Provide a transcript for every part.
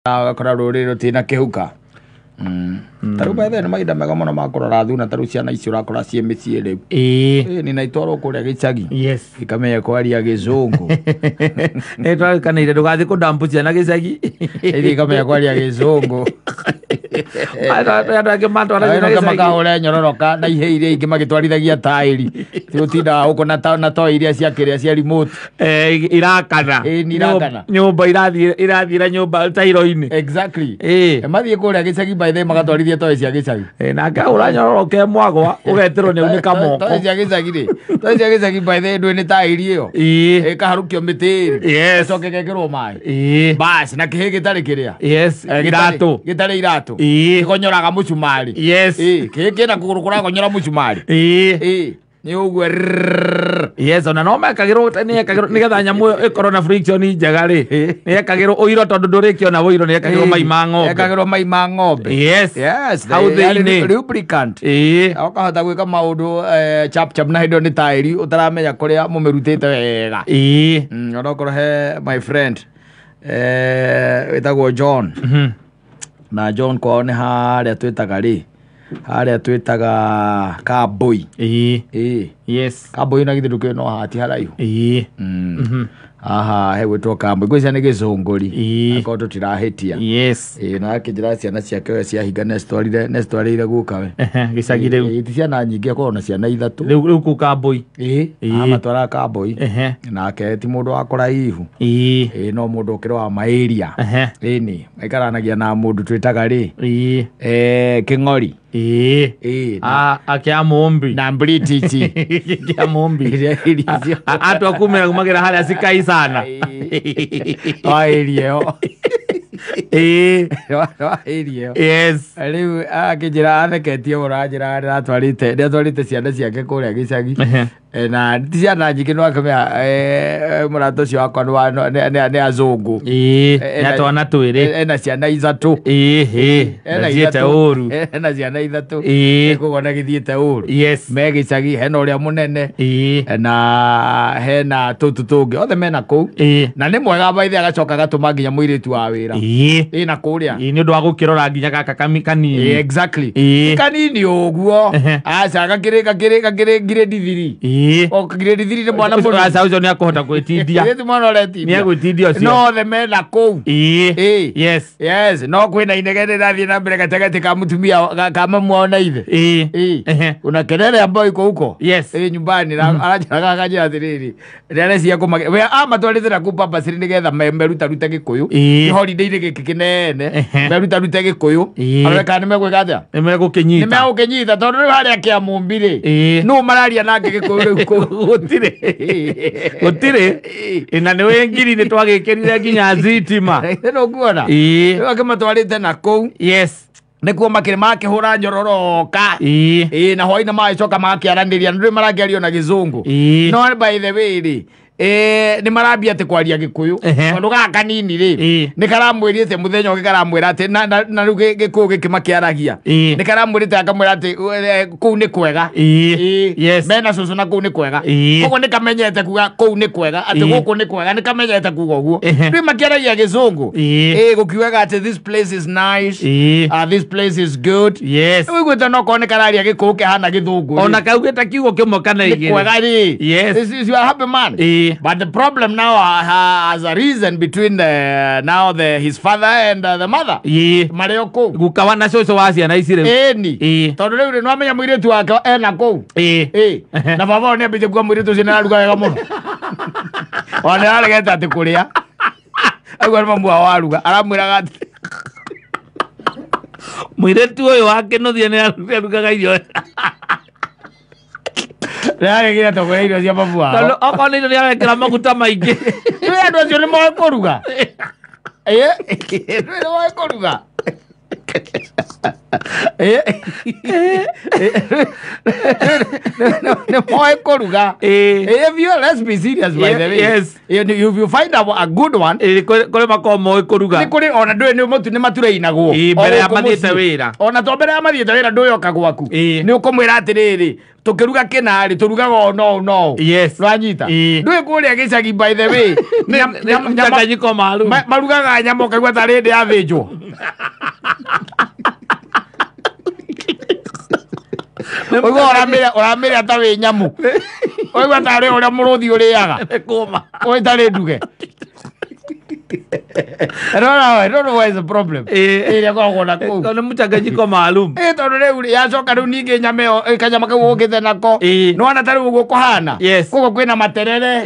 Agakora rũrĩrĩ rutina kihuka. Taru bethe nĩ mahinda mega mũno ma kũrora thuna taru ciana icio ũrakora ciĩ mĩciĩ rĩu. Nina itwarwo kũrĩa gĩcagi. Ikamenya kwaria gĩcũngũ. Nĩtwarikanĩire ndũgathiĩ kũndambu ciana gĩcagi. Ikamenya kwaria gĩcũngũ. Andũ angĩ matwara ciana gĩcagi. Makahũra nyororoka na ihĩ iria ingĩ magĩtwarithagia taĩri. Tũtindaga gũkũ na toĩ iria ciakĩrĩa cia remote. Irakana. Irakana. Nyũmba irathiĩra nyũmba tairo-inĩ. Exactly. Mathiĩ kũrĩa gĩcagi by the magatwarithia toĩ cia gĩcagi. Nake ũranyororoke mwagwa ũgeterwo nĩ unĩka moko. Toĩ cia gĩcagi rĩ. Toĩ cia gĩcagi by the ndũĩ nĩ taĩri ĩyo. Ĩkaharũkio mĩtĩ. Ĩcoke gekĩrwo maĩ. Basi na kĩhĩ gĩtarĩ kĩrĩa. Iratũ. Gĩtarĩ iratũ. Gĩkonyoraga mũcumarĩ. Kĩhĩ kĩna kũgũrũ kũrakonyora mũcumarĩ. Nĩ ũguo. Ona no mekagĩrwo nĩgetha nyamũ ĩkorwo na friction njega rĩ. Nĩekagĩrwo ũiro tondũ ndũrĩkĩona ũiro nĩekagĩrwo mai ma ng'ombe. Ekagĩrwo mai ma ng'ombe. Hau thĩinĩ. Lubricant. Ũkahota gwĩka maũndũ chap na hĩndĩ nĩ taĩri ũtaramenya kũrĩa mũmĩrutĩte wega. Onokorwo he my friend wĩtagwo John. Na John kwao nĩ harĩa twĩtaga rĩ. Harĩa twĩtaga Kambũi. Kambũi na githĩ ndũkĩrĩ no hati haraihu. Aha hegwĩtwo Kambũi. Ngwĩciria nĩ Gĩcũngũri. Akorwo tũtirahĩtia. Na akĩnjĩra ciana ciake we ciahinga necitwarĩire guka we. Gĩcagi rĩu. Ti ciana nyingĩ akorwo na ciana ithatũ. Rĩu kũu Kambũi. Amatwara Kambũi. Nake ti mũndũ wa kũraihu. No mũndũ ũkĩrĩ wa maĩria. Maikaranagia na mũndũ twĩtaga rĩ. Kĩng'ori. Akĩa Mũmbi. Na British. Akĩa Mũmbi. Atu akumĩra kumagĩra harĩa cikai sana. Ĩyo. Ĩyo. Rĩu akĩnjĩra atheketie mũno anjĩra nĩatwarĩte ciana ciake kũrĩa gĩcagi. Na ti ciana nyingĩ no akĩmenya mũrata ũcio wakwa nĩ azũngũ. Nĩ twana twĩrĩ. Ena ciana ithatũ. Nathiĩte ũru. Ena ciana ithatũ. Koguo na gĩthiĩte ũru. Me gĩcagi hena ũrĩa mũnene. Na hena tũtũ tũngĩ othe mena kũu. Na nĩ mwega baithe agacoka agatũma nginya mũirĩtu wa wĩra. Na kũrĩa. Nĩ ũndũ wa gũkĩrora nginya gaka kanini. Exactly. Kanini ũguo. Aca gakĩrĩ grade 3. O grade 3 nĩ mwana mũnene. Aca ũcio nĩ akũhota gwĩtindia. Nĩ mwana ũretindia. Nĩ egwĩtindia ũcio. No othe mena kũu. Yes. No kwĩna inegene rathiĩ na mbere gatagatĩ ka mũtumia ka mamu wao na ithe. Una kelele ambayo iko huko. Nyumbani anajaraga akaja athiriri. Rĩrĩa cia kũmage. We amatwarithĩra ku papa siri nĩgetha meruta Gĩkũyũ. Holiday-inĩ gĩkĩ kĩnene. Meruta Gĩkũyũ. Areka nĩ megwĩka atĩa? Nĩ megũkĩnyita. Nĩ megũkĩnyita tondũ rĩu harĩa kĩa Mũmbi rĩ. Nũ mararia nake Gĩkũyũ rĩu gũtirĩ. Na nĩ we ngiri nĩ twagĩkĩrire nginya thitima. Nĩ nguona. Rĩu akĩmatwarĩte na kũu. Nĩkuo makĩrĩ makĩhũra nyororoka. Na hwaĩ-inĩ magĩcoka magakĩaranĩria na rĩu marakĩario na Gĩthũngũ. No by the way rĩ. Nĩ marambia atĩ kwaria Gĩkũyũ. Tondũ gaka kanini rĩ. Nĩ karamwĩrĩte mũthenya ũngĩ karamwĩra atĩ na rĩu Gĩkũyũ gĩkĩ makĩaragia. Nĩ karamwĩrĩte akamwĩra atĩ kũu nĩ kwega. Mena cũcũ na kũu nĩ kwega. Koguo nĩ kamenyete kuga kũu nĩ kwega. Atĩ gũkũ nĩ kwega nĩ kamenyete kuga ũguo. Rĩu makĩaragia Gĩthũngũ. Gũkiugaga atĩ this place is nice. This place is good. Rĩu igwĩte no korwo nĩ kararia Gĩkũyũ kĩhana Gĩthũngũ. Ona kaugĩte kiugo kĩmwe kana igĩrĩ. Nĩ kwega rĩ. This is your happy man. But the problem now has a reason between his father and the mother. Marĩ o kũu. Gukawa na cũcũ wa ciana ici rĩu. Tondũ rĩu nĩ wamenya mũirĩtu wake ena kũu. Na baba nĩ ambĩte kuga mũirĩtu ũcio nĩ araruga wega mũno. Ona nĩ aregete atĩ kũrĩa. Aigua nĩ mamu wao aruga. Aramwĩraga atĩ mũirĩtu ũyũ wake nũthie nĩ arugaga irio. Rĩagĩgĩra togora irio cia mamu wao. Tondũ okorwo nĩ irio nĩarekĩra maguta maingĩ. Andũ acio nĩ moĩ kũruga. Nĩ moĩ kũruga. Let's be serious, by the way. Yes. If you find a good one, kore mako moe kuruga. Ni kuri ona ndwe ni mutu ni maturainagwo. Mbere ya mathiete wira. Ona to mbere ya mathiete wira nduyoka gwaku. Ni ukumwira atiriri. Tukiruga kinari turugaga no. Yes. Rwanyita. Ndwe kuria gicagi, by the way. Nyamanyiko maru. Marugaga nyamo kagwa tarende ya thĩnjwo. Oigwa oramĩrĩa ta wĩ nyamũ. Oigwa tarĩ ũrĩa mũrũthi ũrĩaga. Kuma. Oĩ tarĩ nduge. I don't know why is the problem. Ĩrĩa koragwo na kũu. Kana mchanganyiko maalum. Tondũ rĩu yacoka rĩu ningĩ nyama ĩyo kanyama kau ũngĩthe nako. Nĩwona ta rĩu ũguo kũhana. Koguo kwĩna materere.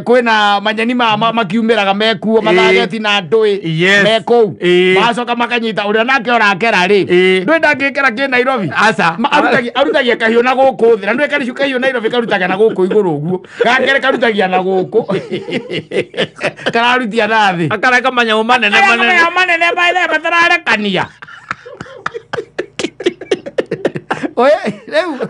Kwĩna manyeni makiumĩraga mekuo mathageti na ndũĩ mekũu. Macoka makanyita ũrĩa nake ũrakera rĩ. Ndũĩ ndangĩkera kĩ Nairobi. Aca. Arutagia kahiũ na gũkũ thĩ. Na ndũĩ karicu kahiũ Nairobi karutagia na gũkũ igũrũ ũguo. Gakere karutagia na gũkũ. Kararutia na thĩ. Akareka manyamu manene baile matararekania. Oye, rĩu.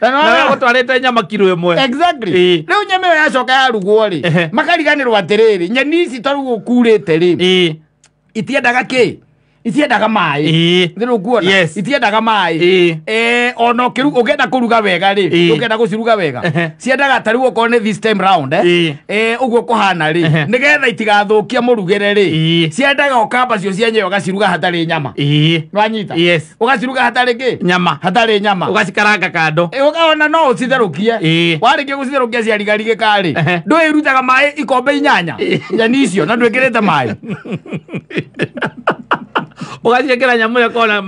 Na gũtwarĩte nyama kilo ĩmwe. Exactly. Rĩu nyama ĩyo yacoka yarugwo rĩ. Makariganĩrwo atĩrĩrĩ, nyeni ici tarugwo kurĩte rĩ. Itiendaga kĩ? Itiendaga maĩ. Nĩ kuona. Itiendaga maĩ. Ona ũkĩenda kũruga wega rĩ, ũkĩenda gũciruga wega. Ciendaga tarĩu okorwo nĩ this time round ũguo kũhana rĩ. Nĩgetha itigathũkie mũrugĩre rĩ. Ciendaga ũkamba cio cienyewe ũgaciruga hatarĩ nyama. Wanyita. Ũgaciruga hatarĩ kĩ? Nyama. Hatarĩ nyama. Ũgacikaranga kando. Ũkaona no ũcitherũkie. Warĩkia gũcitherũkia ciarigarigĩka rĩ. Ndũĩ irutaga maĩ ikombe 8. Nyeni icio na ndwĩkĩrĩte maĩ. Ũgaciĩkĩra nyamũ ĩyo kona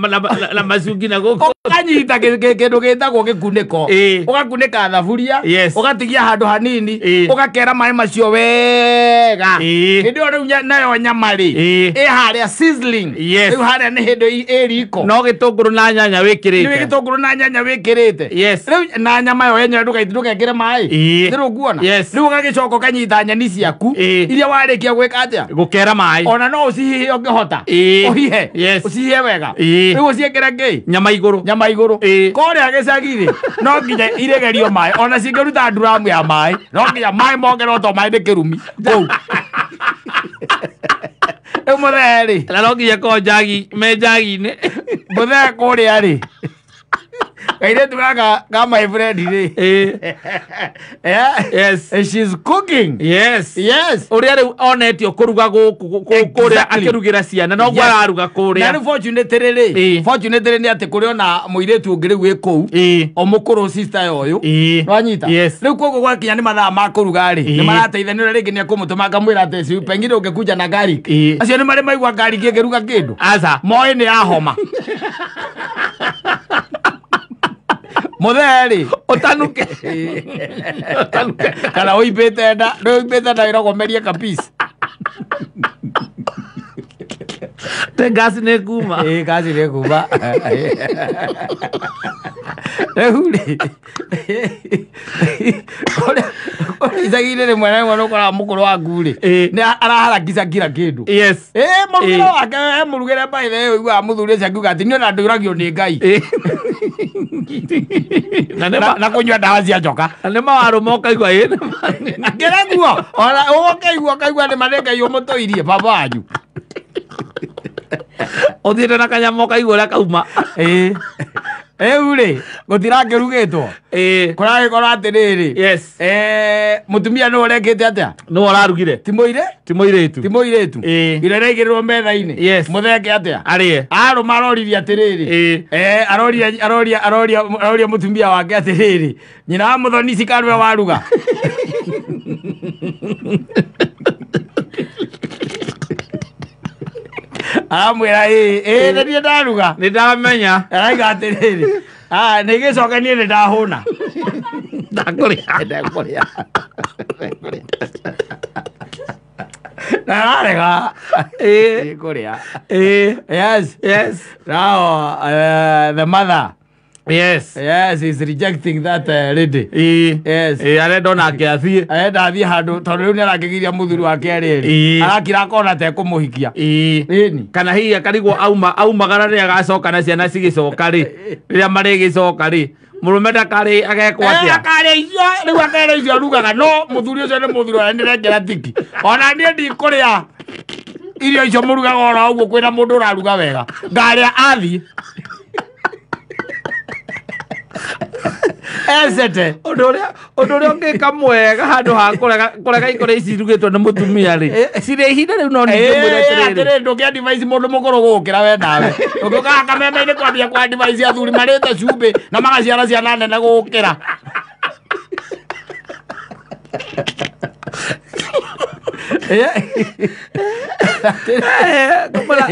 na macungi na gũkũ. Ũkanyita kĩndũ gĩtagwo gĩkunĩko. Ũgakunĩka thaburia. Ũgatigia handũ hanini. Ũgakera maĩ macio wega. Hĩndĩ ĩyo rĩu nayo nyama rĩ. Harĩa sizzling. Rĩu harĩa nĩ hĩndĩ ĩriko. No gĩtũngũrũ na nyanya wĩkĩrĩte. Nĩ gĩtũngũrũ na nyanya wĩkĩrĩte. Rĩu na nyama ĩyo yenyewe ndũgekĩre maĩ. Nĩ kuona. Rĩu ũgagĩcoka ũkanyita nyeni ciaku. Iria warĩkia gwĩka atĩa? Gũkera maĩ. Ona no ũcihĩhie ũngĩhota. Ũhihe. Ũcihie wega. Rĩu ũciĩkĩre kĩ? Nyama igũrũ. Nyama igũrũ. Kũrĩa gĩcagi-rĩ no nginya iregerio maĩ. Ona cingĩruta nduramu ya maĩ no nginya maĩ mongerwo to maĩ nĩ kĩrumi kũu. Rĩu mũthee-rĩ. Na no nginya korwo me njagi-inĩ. Mũthee kũrĩa-rĩ. Kairĩtu gaka ka my friend rĩ. She's cooking. Ũrĩa rĩu onetio kũruga gũkũ kũrĩa akĩrugĩra ciana no gwa araruga kũrĩa. Na rĩu fortunate rĩ. Fortunate nĩ atĩ kũrĩ ona mũirĩtu ũngĩ rĩu wĩ kũu. O mũkũrũ sister ũyũ. Wanyita. Rĩu koguo gwakinya nĩ mathaa ma kũruga rĩ. Nĩ marateithania ũrĩa rĩngĩ nĩ ekũmũtũma akamwĩra atĩ pengine ũngĩkunja na garlic. Acio nĩ marĩ maigua garlic ĩngĩruga kĩndũ. Aca. Moĩ nĩ ya homa. Mũthee-rĩ ũtanuke. Kana ũimbĩte nda. Ũimbĩte nda ĩrogomerie kabisa. Te gasi nĩ kuma. Gasi nĩ kuma. Rĩu-rĩ icagi-inĩ rĩmwe na rĩmwe nĩũkoraga mũkũrũ waku-rĩ nĩ araharakica kira kĩndũ. Mũrugĩre wake mũrugĩre by the way ũiguaga mũthuri ũcio akiuga atĩ niĩ ona ndũragio nĩ Ngai. Na kũnyua ndawa cia njoka. Na nĩ mawaro mokaigua ĩna. Akĩreguo ona ũkaigua nĩ manengai ũmũtũirie baba wanyu. Ũthiĩte na kanyama ũkaigua ũrĩa kauma. Rĩu-rĩ gũtirangĩrugĩtwo. Kũragĩkorwo atĩrĩrĩ. Mũtumia nĩwe ũrekĩte atĩa? Nĩwe ũrarugire. Ti mũire? Ti mũirĩtu. Ti mũirĩtu. Irio ĩraigĩrĩrwo metha-inĩ. Mũtheke atĩa? Arĩe. Arũma aroririe atĩrĩrĩ. Aroria mũtumia wake atĩrĩrĩ. Nyina wa Mũthoni ici kanwe waruga. Aramwĩra nĩ niĩ ndaruga. Nĩ ndamenya. Araiga atĩrĩrĩ. Nĩ gĩcoka niĩ nĩ ndahũna. Ndakũrĩa. Na ararega. Kũrĩa. Yes. Now the mother Yes, he's rejecting that lady. Yes. Arenda nake athie. Arenda athie handu tondu riu ni arakigiria muthuri wake eri. Arakira kona te kumuhikia. Eni. Kana hihi akarigwo aumagara ri agacoka na ciana cigicoka ri. Riria marigicoka ri. Murume ndakari agekwo atia. Akari icio riu akari icio rugaga no muthuri ucio ni muthuri wa ndirengera tiki. Ona ndie ndikuria. Irio icio murugaga ora uguo kwina mundu uraruga wega. Ngaria athie. Esete Odoria ngika mwega handu ha kurega ikore ici rugitwo ni mutumia ri cire ihinda riu no ninge mwira ndukia device mundu mukoro gukira we nawe uguka kameme-ini kwambia kwa device athuri marite cumbi na magaciara ciana nene gukira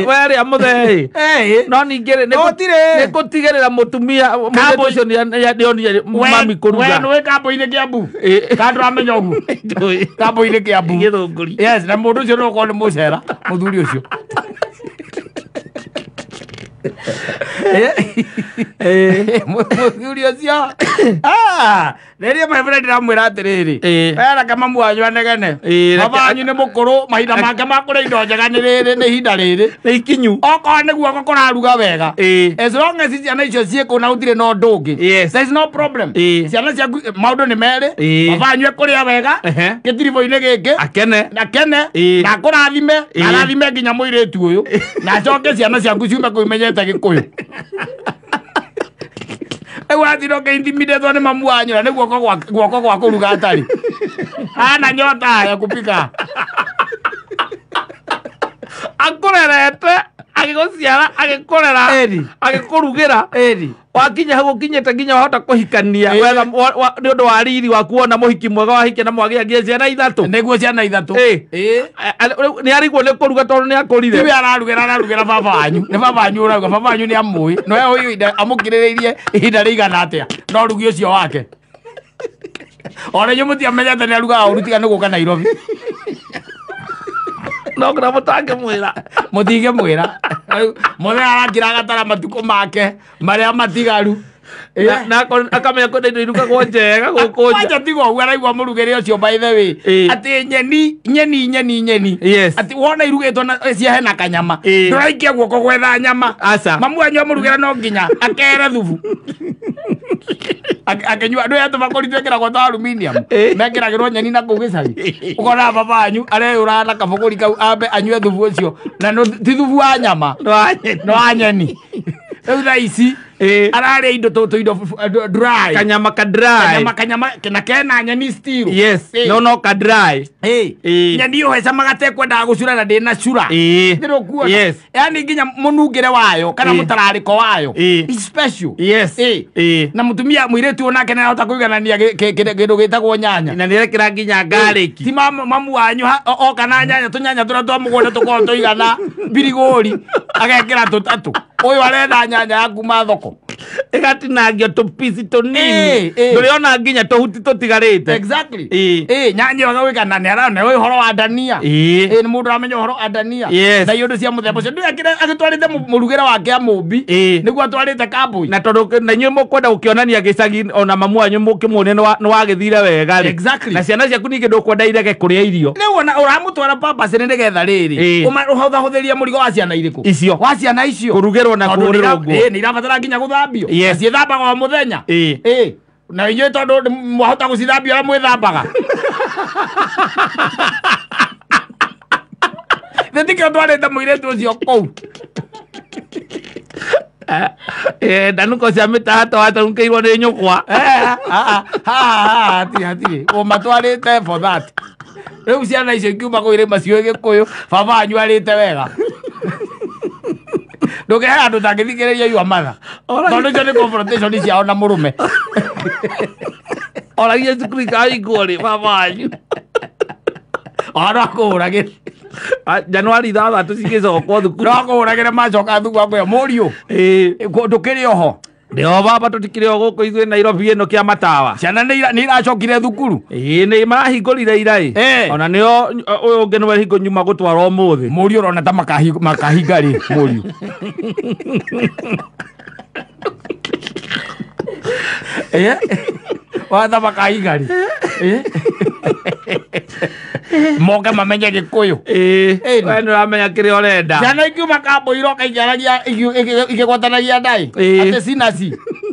wari amuthei no ningire ni gutigirira mutumia muthuri ucio ni mami kuruga we kambo-ini Kiambu kandu amenya ugu kambo-ini Kiambu githunguri yes na mundu ucio no ko ni mucera muthuri ucio muthuri ucio riria maivire ndiramwira atiriri wera kama mwanyu anegene baba wanyu ni mukuru mahinda make ma kuria indo njega ni riri ni ihinda riri ni ikinyu okorwo ni guoko kuraruga wega as long as ciana icio ciĩkũ na gũtirĩ na ũndũ ũngĩ there is no problem ciana ciaku maũndũ nĩ merĩ baba wanyu ekũrĩa wega gĩtiribũ-inĩ gĩkĩ akene na akũrathime na arathime nginya mũirĩtu ũyũ na acoke ciana ciaku ciume kũu imenyete Gĩkũyũ rĩu wathire ũkĩintimidĩtwo nĩ mamu wanyu na nĩ guoko gwa kũruga atarĩ ana nyota ya kupika akurerete agiguciara agikurera agikurugira wakinya hau ukinyete nginya wahota kuhikania wetha ni undu wa riri waku wona muhiki mwega wahike na mwagiagia ciana ithatu niguo ciana ithatu ni arigwo ni kuruga tondu ni akurire tiwe ararugera baba wanyu ni baba wanyu urauga baba wanyu ni amui no we uyu ida amukiriririe ihinda rigana atia no rugi ucio wake ona nyu mutiamenyete ni aruga uruti kana guka Nairobi no gra mutange mwira mutige mwira mothe arakira agatara matuko make maria matigaru na akamenya ko ndio irugagwo njega gukunja aja tigo ugu araigwa murugere ucio by the way ati nyeni ati wona irugitwo na cia hena kanyama nduraikia guoko gwetha nyama mamu anyu murugera no nginya akere thubu akenyua ndu yatu makoritwekera kwa aluminium mekiragirwo nyeni na kugicagi ukona baba anyu areyura na kabogori kau ambe anyue thubu ucio na ti thubu wa nyama no anyeni riu thaa ici arare indo indo dry kanyama na kena nyeni still yes no ka dry nyeni uheca magate kwenda gucura na ndina cura ndiro kuona yani nginya munungire wayo kana mutarariko wayo is special na mutumia muiretu onake na hota kuiganania kindu gitagwo nyanya na nirekera nginya garlic ti mamu wanyu oka na nyanya tunyanya turia twa mugunda tukorwo tuigana birigori agekira tutatu uyu arenda nyanya yaku mathoko igatinagio tupisi tunini nduriona nginya tuhuti tutigarite exactly nyanya wagawikana ni arana uyu horo wa dania ni mundu amenya horo wa dania na yundu cia muthemba cio nduekire agitwarite murugera wake amumbi niguo atwarite kambui na tondu na nyuĩ mukwenda gukionania gicagi ona mamu wanyu mukimuone ni wagithire wega ri na ciana ciaku ningi ndukwenda irege kuria irio riu ona uramutwara purpose ni nigetha riri uhuthahutheria murigo wa ciana iriku icio wa ciana icio kurugerwo na kurirwo ni irabatara nginya guthambio ciithambaga o muthenya na inyuĩ tondu mwahota gucithambia ũrĩa mwĩthambaga thitikio twarĩte mũirĩtu ũcio kũu ndanuko cia mĩtahato watarunkeirwo nĩ nyũkwa hatirĩ ũmatwarĩte for that rĩu ciana icio ikiuma kũu irĩma ciũĩ Gĩkũyũ baba wanyu arĩte wega ndugehe andu tangithikiriria yua matha tondu icio ni confrontation ciao na murume oragia cukuru ikaingwo ri baba wanyu ona kuuragire Januari 3 cigicokwo thukuru no kuuragire macoka thukuru akuya muriu ndukiri oho ndio baba tutikire o guku ithuĩ Nairobi ĩno kĩa matawa ciana nĩ iracokire thukuru nĩ marahingũrire ira ona nĩo ũyũ ũngĩ nĩwe hingo nyuma gũtwara ũmũthĩ mũriũ ũrona ta makahinga rĩ mũriũ watha makaigari moke mamenye Gikuyu we nĩũramenya kĩrĩa ũrenda ciana ikiuma kambo iroka ikĩaragia igĩgwatanagia ndai atĩ cinaci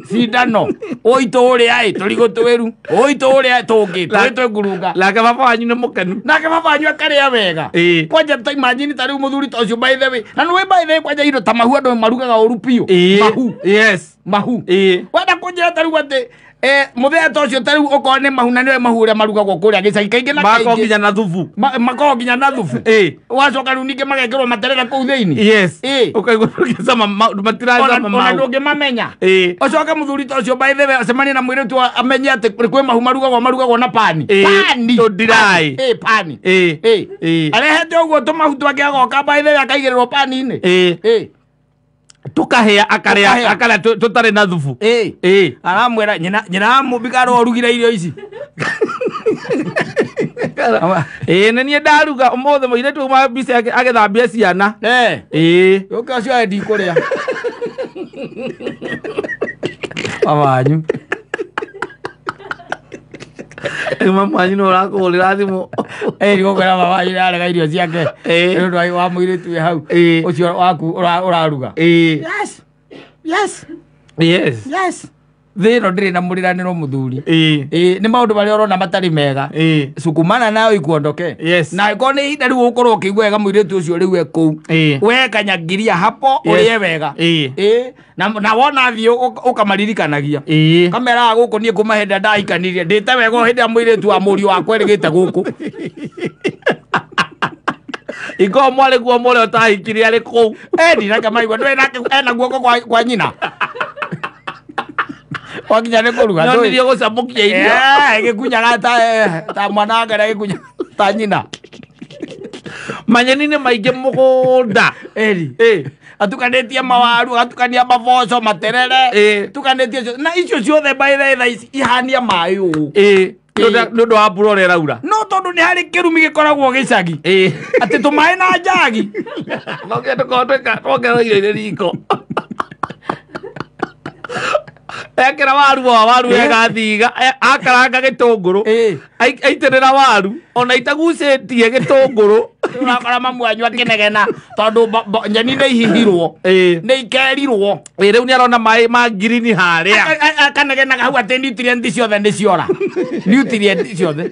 cindano ũitũ ũrĩa tũrigũ twĩru ũitũ ũrĩa tũngĩ twĩ ngurunga nake baba wanyu nĩ mũkenu nake baba wanyu akarĩa wega kwanja ta imagine ta rĩu mũthuri ta ũcio by the way na nĩ by the way kwanja indo ta mahu andũ marugaga ũru biũ mahu mahu wenda kũnjĩra ta rĩu atĩ muthea ta ũcio ta rĩu okorwo nĩ mahu na nĩwe mahu ũrĩa marugagwo kũrĩa gĩcagi kaingĩ na kaingĩ makorwo nginya na thubu makorwo nginya na thubu wacoka rĩu ningĩ magekĩrwo materere kũu thĩinĩ ũkaigua matiracama ona ndũngĩmamenya ũcoke mũthuri ta ũcio by the way acemanie na mũirĩtu amenye atĩ kwĩ mahu marugagwo na pani pani arehete ũguo tũmahu twake agoka by the way akaigĩrĩrwo pani-inĩ tukahĩa akarĩa tũtarĩ na thubu aramwĩra nyina mũmbikaro ũrugire irio ici nĩ niĩ ndaruga ũmũthĩ mũirĩtu uma mbica agĩthambia ciana ũka ũcio ndikũrĩa awanyu mama wanyu nĩ ũrakũhũrĩra thimũ gũkwĩra baba wanyu nĩarega irio ciake nĩ ũndũ wa mũirĩtu wĩ hau ũcio waku ũraruga thä ĩno ndĩrĩ na mũrĩranĩro mũthuri nĩ maũndũ marĩa ũrona matarĩ mega sukumana nayo ikuondoke na ĩkorwo nĩ ihinda rĩu ũkorwo ũkĩigua wega mũirĩtu ũcio rĩu kũu we kanyangiria hapo ũrĩe wega na wona thiĩ ũkamaririkanagia kameraga gũkũ niĩ kuma hĩndĩ ndahikanirie ndĩte wega hĩndĩ ya mũirĩtu wa mũriũ wakwa erĩgĩte gũkũ ikorwo mwarĩ guo mũrĩa ũtahikire arĩ kũu nake maigua ndũĩ ena guoko kwa nyina wakinya nĩ kũruga nĩonirie gũcamũkia irio ĩgĩkunyaga ta mwana wake na gĩkunya ta nyina manyeni nĩ maingĩ mũgũnda atukanĩtie mawaru atukania maboco materere tukanĩtie na icio ciothe tha ici ihania maĩ ũũ nĩ ũndũ wa mbura ũrĩa ĩraura no tondũ nĩ harĩ kĩrumi gĩkoragwo gĩcagi atĩ tũmaĩ na njagi twongerwo irio-inĩ riko ekĩra waru wega thiga akaranga gĩtũngũrũ aitĩrĩra waru ona itagucĩtie gĩtũngũrũ ũrakora mamu wanyu akĩnegena tondũ nyeni nĩ ihihirwo nĩ ikerirwo rĩu nĩ arona maĩ ma ngirini harĩa akanegenaga hau atĩ nutrient ciothe nĩ ciora nutrient ciothe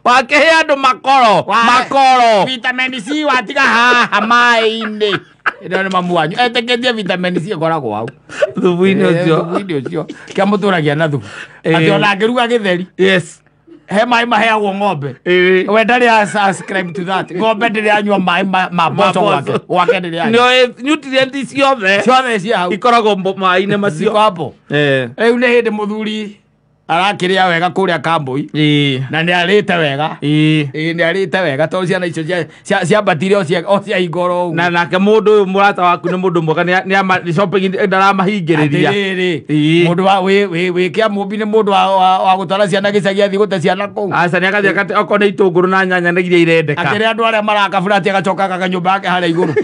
wakĩhe andũ makoro vitamin C watiga haha maĩ-inĩ ĩno nĩ mamu wanyu etĩkĩtie vitamin C ĩkoragwo hau thubu-inĩ ũcio kĩa mũtũragia na thubu atĩ ona angĩruga gĩtheri he maĩ maheagwo ng'ombe we ndarĩ subscribe to that ng'ombe ndĩrĩ anyua maĩ ma mboco gwake ndĩrĩ anyua nutrient ciothe cia hau ikoragwo maĩ-inĩ macio hapo rĩu nĩ hĩndĩ mũthuri arakĩrĩa wega kũrĩa kambũi na nĩ arĩte wega nĩ arĩte wega tondũ ciana icio ciambatire o ciahinga oro ũguo na nake mũndũ ũyũ mũrata waku nĩ mũndũ mwega nĩ shopping ndaramahingĩrĩria mũndũ wĩ kĩamũmbi nĩ mũndũ wa gũtwara ciana gĩcagi athiĩ gũte ciana kũu aca nĩ agathiĩ okorwo nĩ itũngũrũ na nyanya nĩ iria irendeka akĩrĩ andũ arĩa marakabura atĩ agacoka kanyũmba yake harĩa igũrũ